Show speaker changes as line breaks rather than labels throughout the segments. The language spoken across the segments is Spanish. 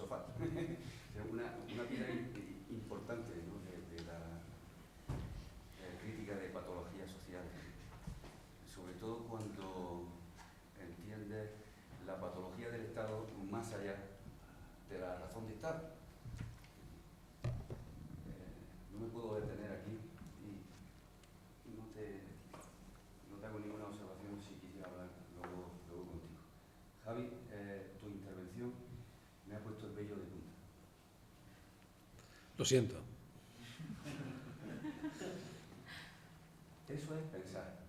filosofar. Una piedra importante, ¿no?, de la crítica de patología social, sobre todo cuando entiende la patología del Estado más allá de la razón de estar. No me puedo detener aquí y no te hago ninguna observación si quisiera hablar luego contigo. Javi, tu intervención me ha puesto el vello de punta.
Lo siento.
Eso es pensar.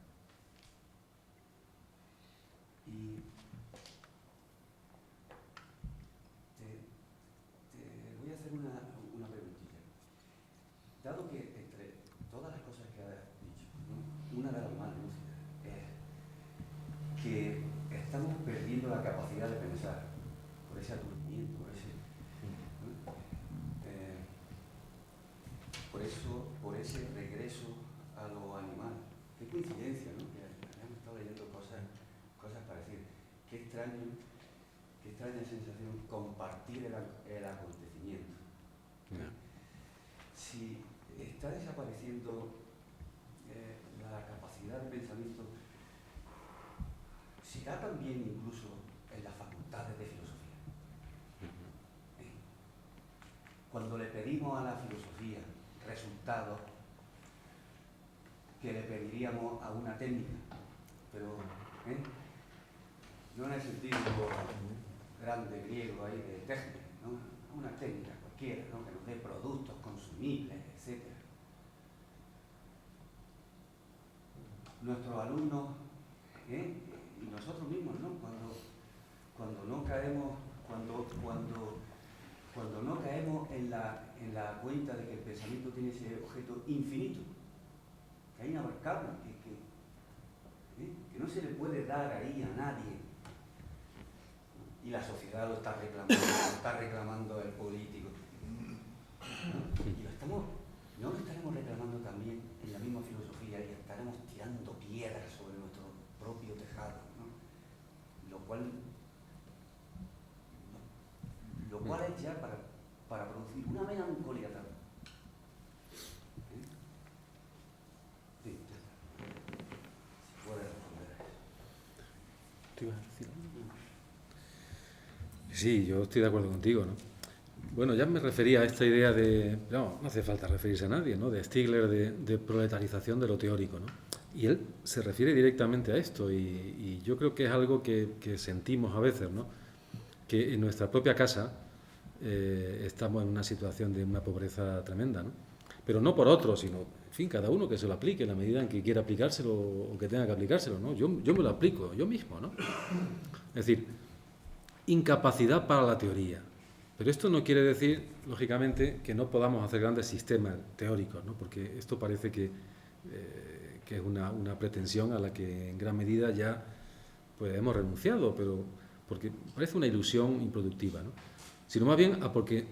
Y te voy a hacer una preguntilla. Dado que entre todas las cosas que has dicho, ¿no?, una de las más lúcidas es que estamos perdiendo la capacidad de pensar por ese aturdimiento, ¿no?, por ese regreso a lo animal. Qué coincidencia, ¿no?, que habíamos estado leyendo cosas parecidas. Qué extraña sensación compartir el acontecimiento.
Yeah.
Si está desapareciendo la capacidad de pensamiento, será también incluso en las facultades de filosofía. Cuando le pedimos a la filosofía resultados que le pediríamos a una técnica, pero no en el sentido grande griego ahí de técnica, ¿no?, una técnica cualquiera, ¿no?, que nos dé productos consumibles, etc. Nuestros alumnos y nosotros mismos, ¿no?, cuando no caemos en la cuenta de que el pensamiento tiene ese objeto infinito, que es inabarcable, que no se le puede dar ahí a nadie, y la sociedad lo está reclamando el político, ¿no? Y no lo estaremos reclamando también en la misma filosofía, y estaremos tirando piedras sobre nuestro propio tejado, ¿no? Lo cual es ya para producir una melancolía tal. Sí, ya está. Si puedes responder a eso.
¿Te ibas a decir algo? Sí, yo estoy de acuerdo contigo, ¿no? Bueno, ya me refería a esta idea de, no hace falta referirse a nadie, ¿no?, de Stigler, de proletarización de lo teórico, ¿no? Y él se refiere directamente a esto, y yo creo que es algo que sentimos a veces, ¿no?, que en nuestra propia casa estamos en una situación de una pobreza tremenda, ¿no? Pero no por otros, sino, en fin, cada uno que se lo aplique en la medida en que quiera aplicárselo o que tenga que aplicárselo, ¿no? Yo me lo aplico, yo mismo, ¿no? Es decir, incapacidad para la teoría. Pero esto no quiere decir, lógicamente, que no podamos hacer grandes sistemas teóricos, ¿no?, porque esto parece que es una pretensión a la que en gran medida ya pues hemos renunciado, pero porque parece una ilusión improductiva, ¿no?, sino más bien porque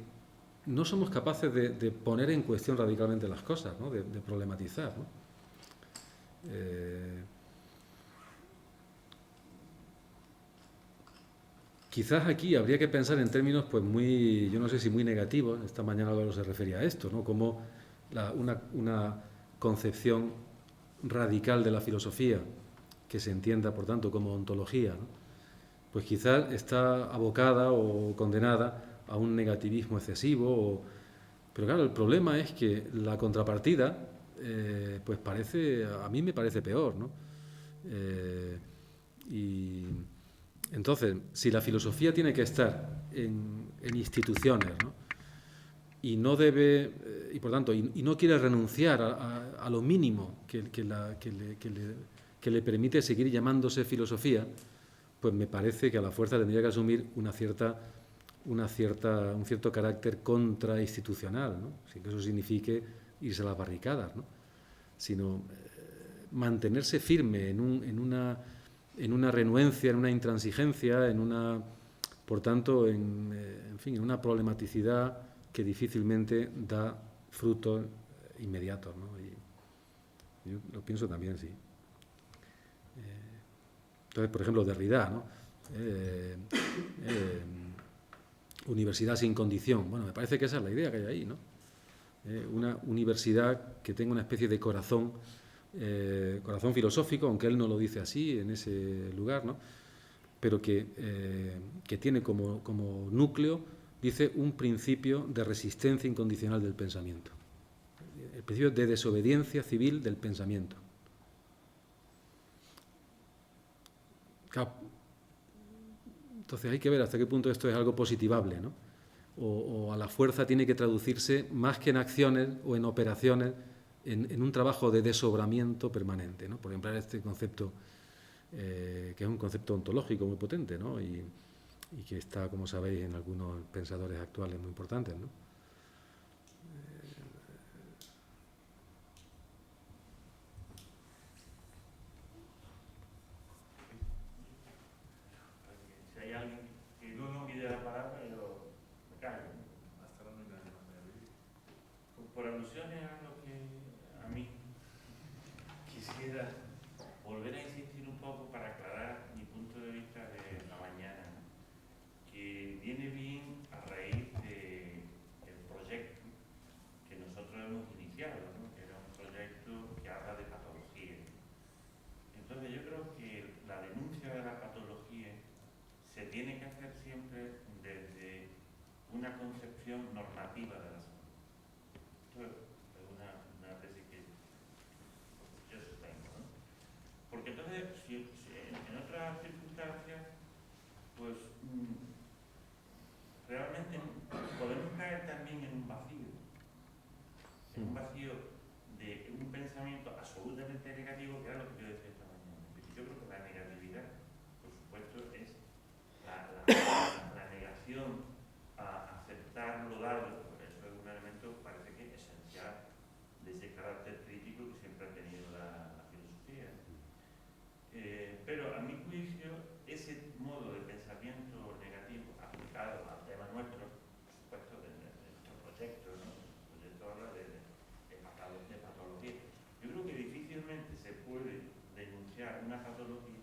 no somos capaces de poner en cuestión radicalmente las cosas, ¿no?, de problematizar, ¿no? Quizás aquí habría que pensar en términos, pues muy, yo no sé si muy negativos. Esta mañana Álvaro se refería a esto, ¿no?, como una concepción radical de la filosofía, que se entienda, por tanto, como ontología, ¿no?, pues quizás está abocada o condenada a un negativismo excesivo. Pero claro, el problema es que la contrapartida, pues a mí me parece peor, ¿no? Y entonces, si la filosofía tiene que estar en instituciones, ¿no?, y no debe, y por tanto, y no quiere renunciar a lo mínimo que le permite seguir llamándose filosofía, pues me parece que a la fuerza tendría que asumir un cierto carácter contrainstitucional, ¿no?, sin que eso signifique irse a las barricadas, ¿no?, sino mantenerse firme en una renuencia, en una intransigencia, por tanto, en una problematicidad que difícilmente da frutos inmediatos, ¿no? Y yo lo pienso también, sí. Entonces, por ejemplo, Derrida, ¿no?, universidad sin condición. Bueno, me parece que esa es la idea que hay ahí, ¿no? Una universidad que tenga una especie de corazón filosófico, aunque él no lo dice así en ese lugar, ¿no? Pero que tiene como núcleo, dice, un principio de resistencia incondicional del pensamiento. El principio de desobediencia civil del pensamiento. Claro, entonces hay que ver hasta qué punto esto es algo positivable, ¿no? O a la fuerza tiene que traducirse, más que en acciones o en operaciones, en un trabajo de desobramiento permanente, ¿no? Por emplear este concepto, que es un concepto ontológico muy potente, ¿no? Y que está, como sabéis, en algunos pensadores actuales muy importantes, ¿no?
Si hay alguien que no pide la palabra, yo me callo.
Hasta ahora no hay nadie más de abrir.
Por alusiones a lo que a mí quisiera volver a insistir un poco para aclarar mi punto de vista de la mañana, que viene bien a raíz del proyecto que nosotros hemos iniciado, ¿no? Que era un proyecto que habla de patología. Entonces yo creo que la denuncia de la patología se tiene que hacer siempre desde una concepción normativa de la salud. Esto es una tesis que yo sostengo, ¿no? Porque entonces, si en otras circunstancias, pues realmente podemos caer también en un vacío de un pensamiento absolutamente negativo, que era lo que yo decía esta mañana. Yo creo que la negatividad, por supuesto, es la negación a aceptar lo dado. Eso es un elemento, parece que esencial de ese carácter crítico que siempre ha tenido la filosofía. Pero a mi juicio, ese modo de pensamiento negativo aplicado al tema nuestro, por supuesto, de nuestro proyecto, ¿no? El proyecto habla de patología. Yo creo que difícilmente se puede denunciar una patología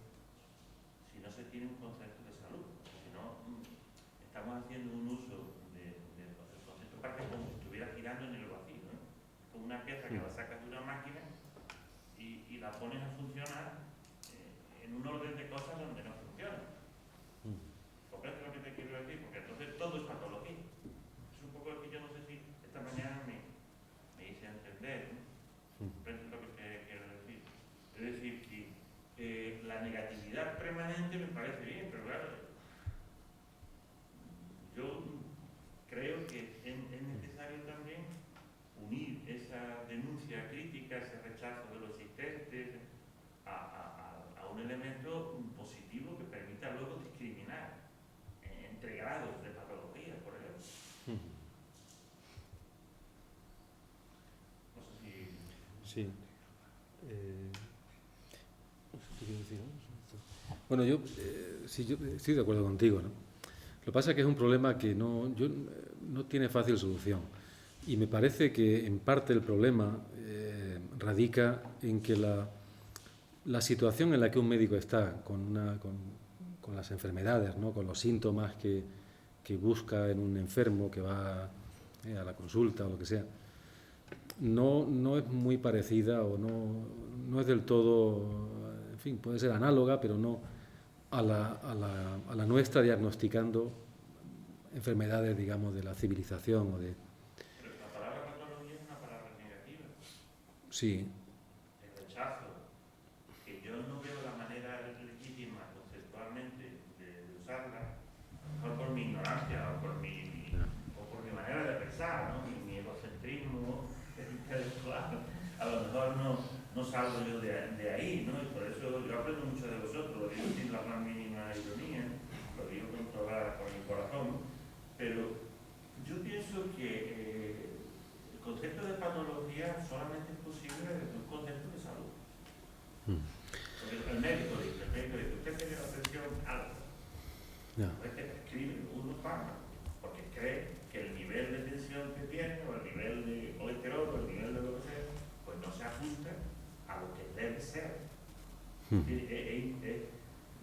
si no se tiene un concepto de salud. Si no, estamos haciendo un uso del concepto, parece como si estuviera girando en el vacío, ¿no? Como una pieza que la sacas de una máquina y la pones a funcionar en un orden de cosas donde no funciona. ¿Comprende lo que te quiero decir? Porque entonces todo es patología. Es un poco lo que yo no sé si esta mañana me hice entender, ¿no? ¿Comprende lo que te quiero decir? Es decir, que la negatividad permanente me parece bien, pero claro, yo creo que es necesario también unir esa denuncia crítica, ese rechazo de lo existente, a un elemento positivo que permita luego discriminar entre grados de patología, por ejemplo. No sé si...
Sí. Bueno, yo estoy de acuerdo contigo, ¿no? Lo que pasa es que es un problema que no tiene fácil solución. Y me parece que en parte el problema radica en que la situación en la que un médico está con las enfermedades, ¿no? Con los síntomas que busca en un enfermo que va a la consulta o lo que sea, no es muy parecida o no es del todo, en fin, puede ser análoga, pero no a la nuestra, diagnosticando enfermedades, digamos, de la civilización o de...
Pero la palabra patología es una palabra negativa.
Sí.
El rechazo, que yo no veo la manera legítima conceptualmente de usarla, no por mi ignorancia o por mi manera de pensar, ¿no? Mi egocentrismo intelectual, a lo mejor no salgo yo de ahí, ¿no? Y por eso yo aprendo mucho de vosotros, lo digo sin la más mínima ironía, lo digo con toda con el corazón, pero yo pienso que el concepto de patología solamente es posible desde un concepto de salud. Porque el médico dice, usted tiene la presión alta. Usted prescribe unos fármacos porque cree que el nivel de tensión que tiene, o el nivel de colesterol, o el nivel de lo que sea, pues no se ajusta a lo que debe ser.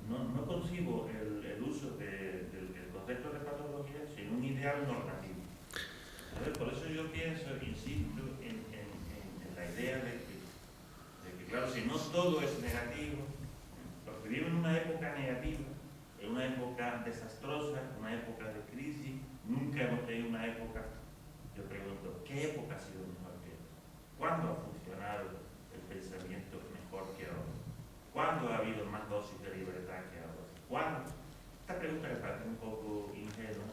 No concibo el uso del concepto de patología sin una idea ideal normativo. ¿Sabes? Por eso yo pienso, insisto, en la idea de que, claro, si no todo es negativo, porque vivimos en una época negativa, en una época desastrosa, una época de crisis, nunca hemos tenido una época, yo pregunto, ¿qué época ha sido mejor que esta? ¿Cuándo ha funcionado el pensamiento mejor que ahora? ¿Cuándo ha habido más dosis de libertad que ahora? ¿Cuándo? Esta pregunta que parece un poco ingenua,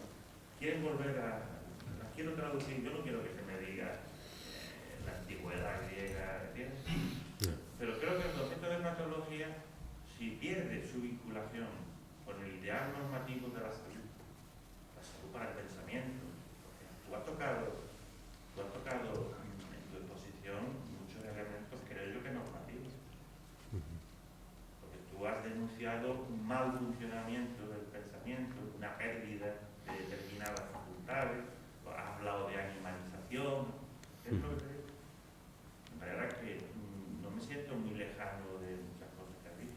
quieren volver la quiero traducir, yo no quiero que se me diga la antigüedad griega, ¿entiendes? Pero creo que el concepto de patología, si pierde su vinculación con el ideal normativo de la salud para el pensamiento, porque tú has tocado en tu exposición muchos elementos, creo yo, que normativos. Porque tú has denunciado un mal funcionamiento del pensamiento, una pérdida de determinadas facultades, has hablado de animalización, ¿qué es lo que te digo? La verdad que no me siento muy lejano de muchas cosas que has dicho.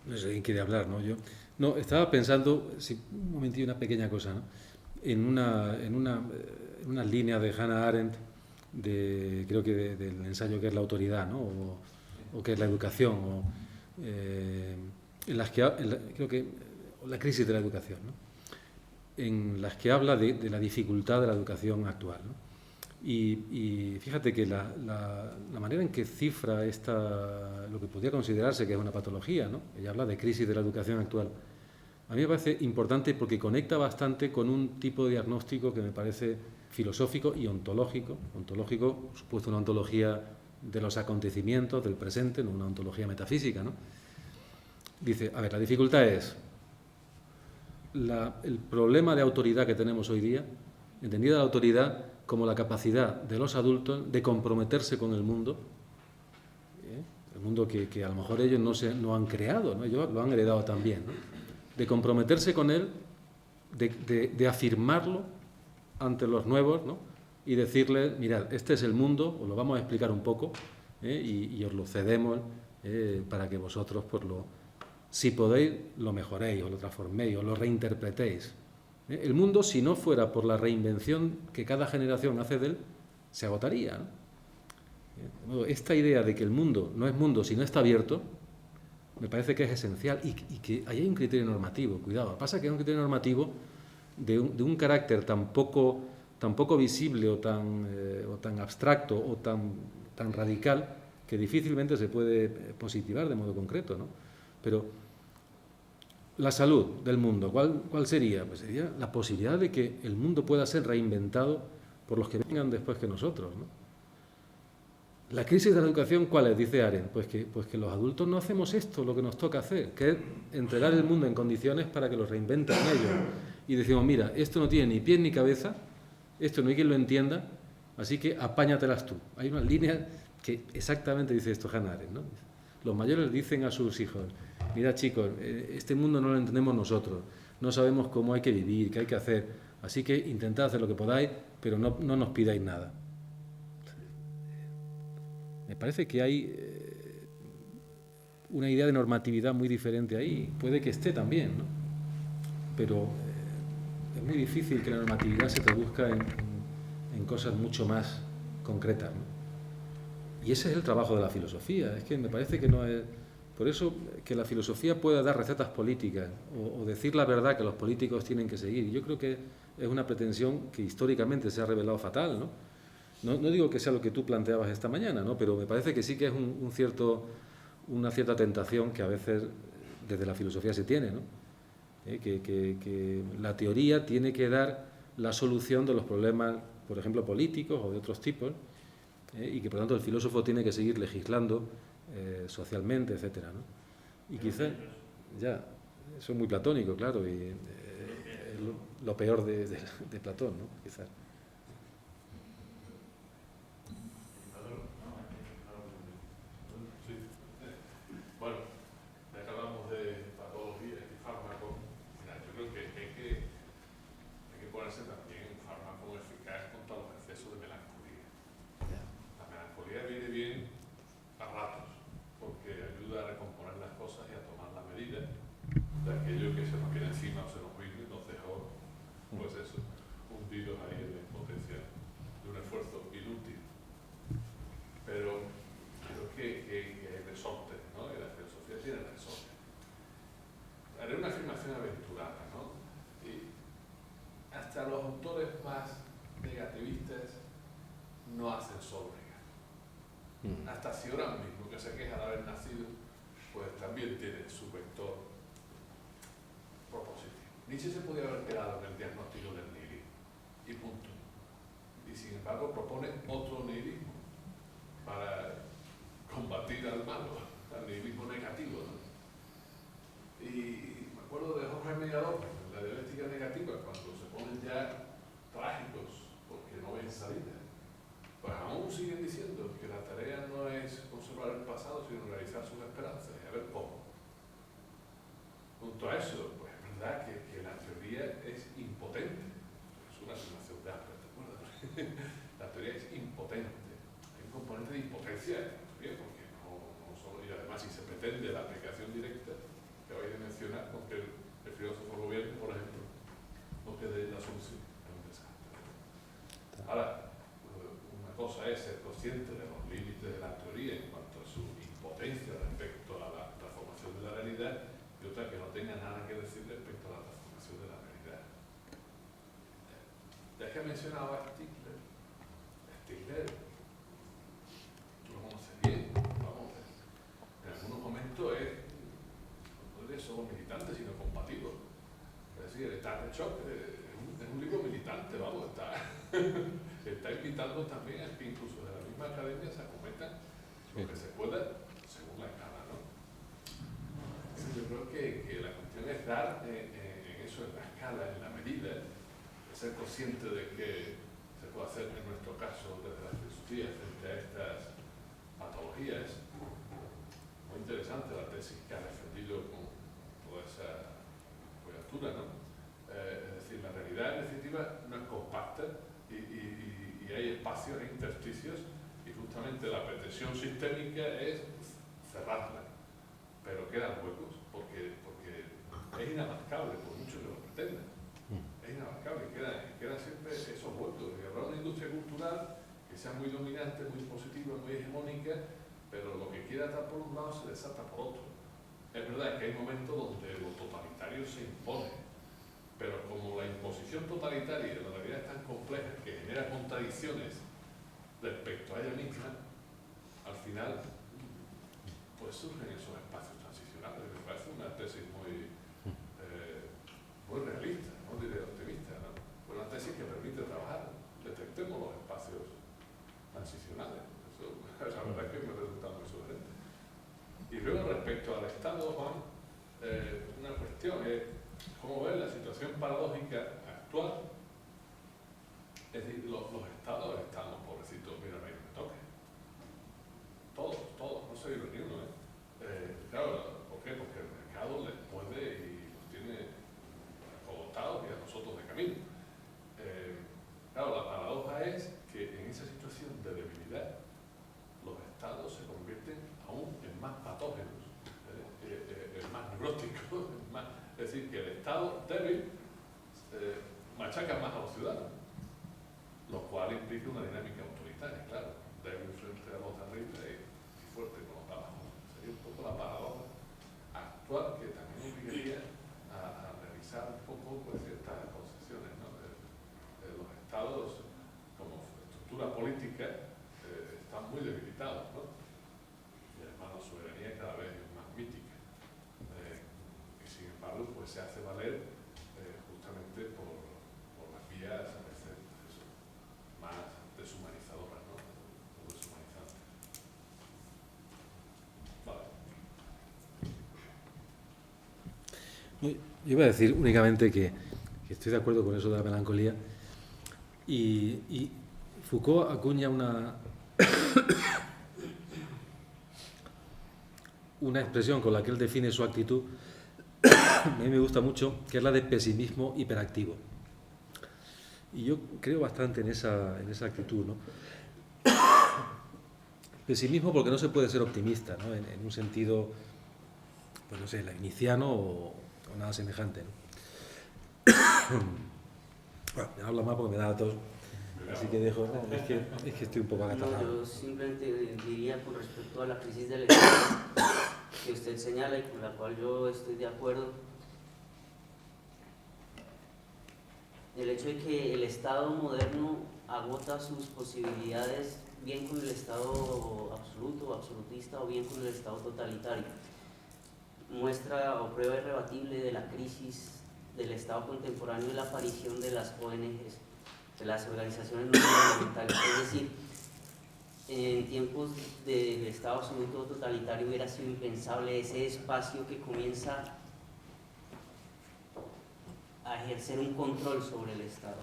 No sé quién quiere hablar, ¿no? Yo no estaba pensando, sí, un momentillo, una pequeña cosa, ¿no? En una línea de Hannah Arendt, creo que del ensayo que es la autoridad, ¿no? O que es la educación, en las que creo que la crisis de la educación, ¿no? En las que habla de la dificultad de la educación actual, ¿no? Y fíjate que la manera en que cifra lo que podría considerarse que es una patología, ¿no? Ella habla de crisis de la educación actual. A mí me parece importante porque conecta bastante con un tipo de diagnóstico que me parece filosófico y ontológico. Ontológico, por supuesto, una ontología de los acontecimientos, del presente, no una ontología metafísica, ¿no? Dice, a ver, la dificultad es el problema de autoridad que tenemos hoy día, entendida la autoridad como la capacidad de los adultos de comprometerse con el mundo que a lo mejor ellos no han creado, ¿no? Ellos lo han heredado también, ¿no? De comprometerse con él, de afirmarlo ante los nuevos, ¿no? Y decirles, mirad, este es el mundo, os lo vamos a explicar un poco, y os lo cedemos para que vosotros, si podéis, lo mejoréis, o lo transforméis, o lo reinterpretéis. El mundo, si no fuera por la reinvención que cada generación hace de él, se agotaría, ¿no? Esta idea de que el mundo no es mundo si no está abierto, me parece que es esencial y que ahí hay un criterio normativo, cuidado. Pasa que es un criterio normativo de un carácter tan poco visible o tan abstracto o tan radical que difícilmente se puede positivar de modo concreto, ¿no? Pero la salud del mundo, ¿cuál sería? Pues sería la posibilidad de que el mundo pueda ser reinventado por los que vengan después que nosotros, ¿no? La crisis de la educación, ¿cuál es? Dice Arendt, pues que los adultos no hacemos esto, lo que nos toca hacer, que es entregar el mundo en condiciones para que lo reinventen ellos. Y decimos, mira, esto no tiene ni pies ni cabeza, esto no hay quien lo entienda, así que apáñatelas tú. Hay una línea que exactamente dice esto Hannah Arendt, ¿no? Los mayores dicen a sus hijos, mira chicos, este mundo no lo entendemos nosotros, no sabemos cómo hay que vivir, qué hay que hacer, así que intentad hacer lo que podáis, pero no nos pidáis nada. Me parece que hay una idea de normatividad muy diferente ahí, puede que esté también, ¿no? Pero es muy difícil que la normatividad se traduzca en cosas mucho más concretas, ¿no? Y ese es el trabajo de la filosofía, es que me parece que no es... Por eso que la filosofía pueda dar recetas políticas o decir la verdad que los políticos tienen que seguir. Yo creo que es una pretensión que históricamente se ha revelado fatal, ¿no? No digo que sea lo que tú planteabas esta mañana, ¿no? Pero me parece que sí que es una cierta tentación que a veces desde la filosofía se tiene, ¿no? Que la teoría tiene que dar la solución de los problemas, por ejemplo, políticos o de otros tipos, y que por lo tanto el filósofo tiene que seguir legislando socialmente, etcétera, ¿no? Y quizás, ya, eso es muy platónico, claro, y es lo peor de Platón, ¿no? Quizás.
Bueno, ya que hablamos de patología y fármacos, mira, yo creo que hay que ponerse también un fármaco eficaz contra los excesos de melancolía. La melancolía viene bien a ratos, porque ayuda a recomponer las cosas y a tomar la medida de aquello que se nos hasta los autores más negativistas no hacen solo negar. Hasta Cioran mismo, que se queja de haber nacido, pues también tiene su vector propositivo. Nietzsche se podía haber quedado en el diagnóstico del nihilismo, y punto. Y sin embargo propone otro nihilismo para combatir al malo, al nihilismo negativo, ¿no? Y me acuerdo de Jorge Mediador, en la dialéctica negativa, cuando se ponen ya trágicos porque no ven salida. Pues aún siguen diciendo que la tarea no es conservar el pasado, sino realizar sus esperanzas, y a ver cómo. Junto a eso, pues es verdad que la teoría es impotente. Es una afirmación de Asper, ¿te acuerdas? La teoría es impotente. Hay un componente de impotencia en la teoría, porque no solo, y además si se pretende la aplicación directa, que vais a mencionar, con que el filósofo gobierno, por ejemplo, no quede la solución. Es un desastre. Ahora, una cosa es ser consciente de los límites de la teoría en cuanto a su impotencia respecto a la transformación de la realidad, y otra que no tenga nada que decir respecto a la transformación de la realidad. Ya que he mencionado a Stigler, tú lo conoces bien, vamos, en algunos momentos no es solo militante, sino combativo. Es decir, el Etat de Shock es un libro militante, vamos, está invitando también a que incluso de la misma academia se acometan lo que se pueda según la escala, ¿no? Yo creo que la cuestión es dar en eso, en la escala, en la medida, de ser consciente de que se puede hacer en nuestro caso desde la filosofía frente a estas patologías. Muy interesante la tesis que ha defendido con toda esa cobertura, ¿no? Es decir, la realidad en definitiva no es compacta y hay espacios e intersticios, y justamente la pretensión sistémica es cerrarla, pero quedan huecos porque es inabarcable por mucho que lo pretendan. Es inabarcable, quedan siempre esos huecos. Y habrá una industria cultural que sea muy dominante, muy positiva, muy hegemónica, pero lo que quiera estar por un lado se desata por otro. Es verdad que hay momentos donde lo totalitario se impone, pero como la imposición totalitaria de la realidad es tan compleja que genera contradicciones respecto a ella misma, al final pues surgen esos espacios transicionales. Me parece una tesis muy realista, no diré optimista, ¿no? Una tesis que permite trabajar. Detectemos los espacios transicionales. Eso, la verdad es que me resulta muy sugerente. Y luego respecto al Estado, Juan, una cuestión es cómo ver la situación paradójica actual. Es decir, los estados estamos, pobrecitos, mira, me toque. Todos, no soy ni uno, claro, ¿por qué? Porque el mercado les puede y los tiene acogotados y a nosotros de camino. Claro, la paradoja es que en esa situación de debilidad, los estados se convierten aún en más patógenos, en más neuróticos, es decir, que el estado débil machaca más a los ciudadanos, lo cual implica una dinámica autoritaria, claro, débil frente a los arriba y fuerte con los abajo. Sería un poco la paradoja actual que también obligaría a revisar un poco pues, ciertas concesiones, ¿no? Los estados como estructura política están muy debilitados, ¿no? Y además la soberanía cada vez es más mítica. Y sin embargo pues se hace valer justamente por las vías a veces eso, más deshumanizadoras, ¿no? O deshumanizantes. Vale.
Yo iba a decir únicamente que estoy de acuerdo con eso de la melancolía, y Foucault acuña una expresión con la que él define su actitud, a mí me gusta mucho, que es la de pesimismo hiperactivo. Y yo creo bastante en esa actitud, ¿no? Pesimismo porque no se puede ser optimista, ¿no? En un sentido, pues no sé, leibniziano o nada semejante, ¿no? Bueno, me habla más porque me da tos, así que dejo, es que estoy un poco agatarrado.
No, yo simplemente diría con respecto a la crisis del Estado que usted señala y con la cual yo estoy de acuerdo, el hecho de que el Estado moderno agota sus posibilidades bien con el Estado absoluto o absolutista o bien con el Estado totalitario. Muestra o prueba irrebatible de la crisis del Estado contemporáneo y la aparición de las ONGs, de las organizaciones no gubernamentales. Es decir, en tiempos del Estado absoluto o totalitario hubiera sido impensable ese espacio que comienza a ejercer un control sobre el Estado.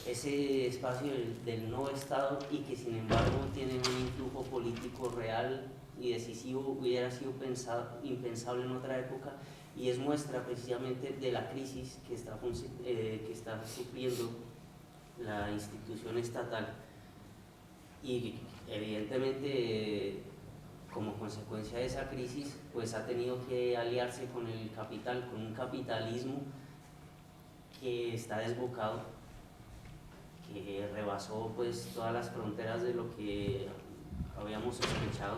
Ese espacio del no Estado y que sin embargo tiene un influjo político real y decisivo hubiera sido impensable en otra época, y es muestra precisamente de la crisis que está sufriendo la institución estatal. Y evidentemente como consecuencia de esa crisis pues ha tenido que aliarse con el capital, con un capitalismo que está desbocado, que rebasó pues todas las fronteras de lo que habíamos sospechado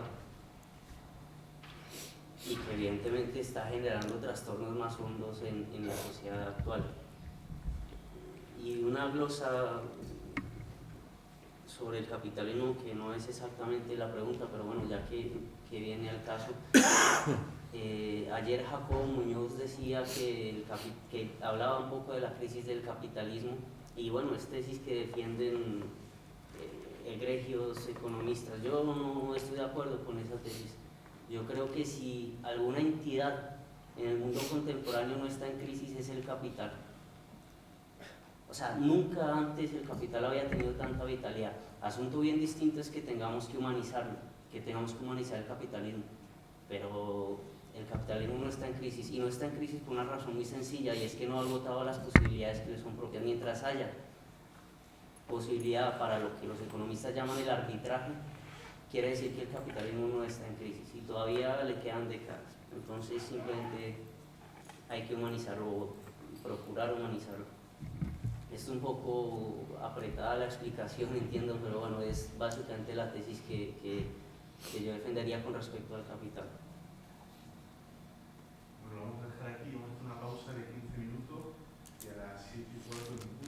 y que evidentemente está generando trastornos más hondos en la sociedad actual. Y una glosa sobre el capitalismo, que no es exactamente la pregunta, pero bueno, ya que viene al caso, ayer Jacobo Muñoz decía que hablaba un poco de la crisis del capitalismo, y bueno, es tesis que defienden egregios economistas. Yo no estoy de acuerdo con esa tesis. Yo creo que si alguna entidad en el mundo contemporáneo no está en crisis es el capital. O sea, nunca antes el capital había tenido tanta vitalidad. Asunto bien distinto es que tengamos que humanizarlo, que tengamos que humanizar el capitalismo. Pero el capitalismo no está en crisis, y no está en crisis por una razón muy sencilla, y es que no ha agotado las posibilidades que le son propias. Mientras haya posibilidad para lo que los economistas llaman el arbitraje, quiere decir que el capitalismo no está en crisis y todavía le quedan décadas. Entonces simplemente hay que humanizarlo, procurar humanizarlo. Es un poco apretada la explicación, entiendo, pero bueno, es básicamente la tesis que yo defendería con respecto al capital.
Bueno, lo vamos a dejar aquí, vamos a hacer una pausa de 15 minutos y a las 7:15